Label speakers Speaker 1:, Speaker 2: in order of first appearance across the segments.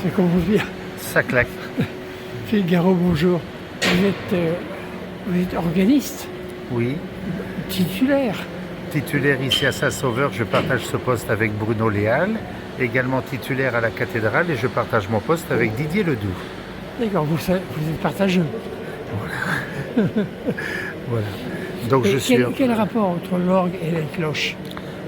Speaker 1: c'est comment dire.
Speaker 2: Ça claque.
Speaker 1: Figaro, bonjour. Vous êtes organiste,
Speaker 2: Oui.
Speaker 1: titulaire.
Speaker 2: Titulaire ici à Saint-Sauveur, je partage ce poste avec Bruno Léal, également titulaire à la cathédrale, et je partage mon poste avec Didier Ledoux.
Speaker 1: D'accord, vous êtes partageux.
Speaker 2: Voilà. Donc
Speaker 1: Et
Speaker 2: je suis.
Speaker 1: quel rapport entre l'orgue et les cloches?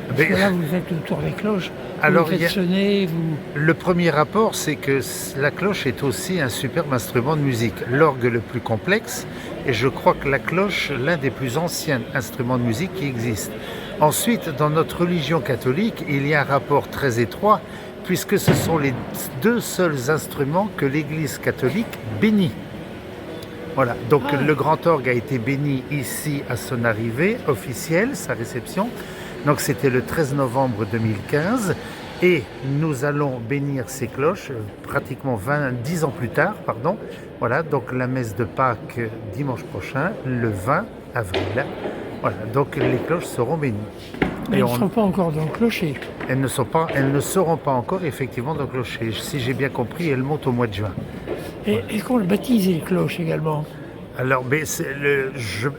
Speaker 1: Parce que là, vous êtes autour des cloches,
Speaker 2: Alors,
Speaker 1: vous faites sonner, vous...
Speaker 2: Le premier rapport, c'est que la cloche est aussi un superbe instrument de musique. L'orgue le plus complexe, et je crois que la cloche, l'un des plus anciens instruments de musique qui existent. Ensuite, dans notre religion catholique, il y a un rapport très étroit, puisque ce sont les deux seuls instruments que l'Église catholique bénit. Voilà, donc le grand orgue a été béni ici à son arrivée officielle, sa réception. Donc c'était le 13 novembre 2015 et nous allons bénir ces cloches pratiquement 10 ans plus tard. Voilà, donc la messe de Pâques dimanche prochain, le 20 avril. Voilà, donc les cloches seront bénies.
Speaker 1: Mais elles ne sont pas encore dans le clocher.
Speaker 2: Elles ne seront pas encore effectivement dans le clocher. Si j'ai bien compris, elles montent au mois de juin.
Speaker 1: Et est-ce qu'on baptise les cloches également?
Speaker 2: Alors,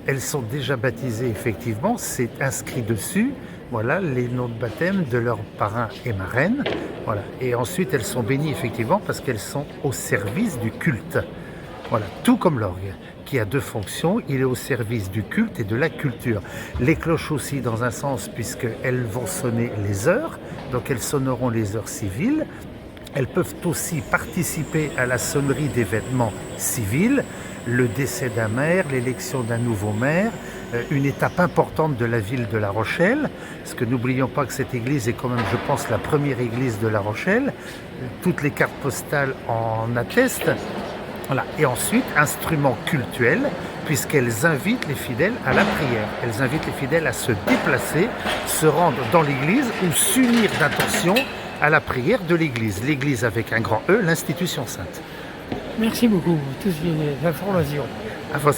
Speaker 2: elles sont déjà baptisées effectivement, c'est inscrit dessus, voilà, les noms de baptême de leurs parrains et marraines, voilà. Et ensuite, elles sont bénies effectivement parce qu'elles sont au service du culte, voilà, tout comme l'orgue, qui a deux fonctions, il est au service du culte et de la culture. Les cloches aussi dans un sens, puisqu'elles vont sonner les heures, donc elles sonneront les heures civiles. Elles peuvent aussi participer à la sonnerie d'événements civils, le décès d'un maire, l'élection d'un nouveau maire, une étape importante de la ville de La Rochelle, parce que n'oublions pas que cette église est quand même, je pense, la première église de La Rochelle. Toutes les cartes postales en attestent. Voilà. Et ensuite, instrument cultuel, puisqu'elles invitent les fidèles à la prière. Elles invitent les fidèles à se déplacer, se rendre dans l'église ou s'unir d'intention à la prière de l'Église. L'Église avec un grand E, l'institution sainte.
Speaker 1: Merci beaucoup pour toutes ces informations.
Speaker 2: À vos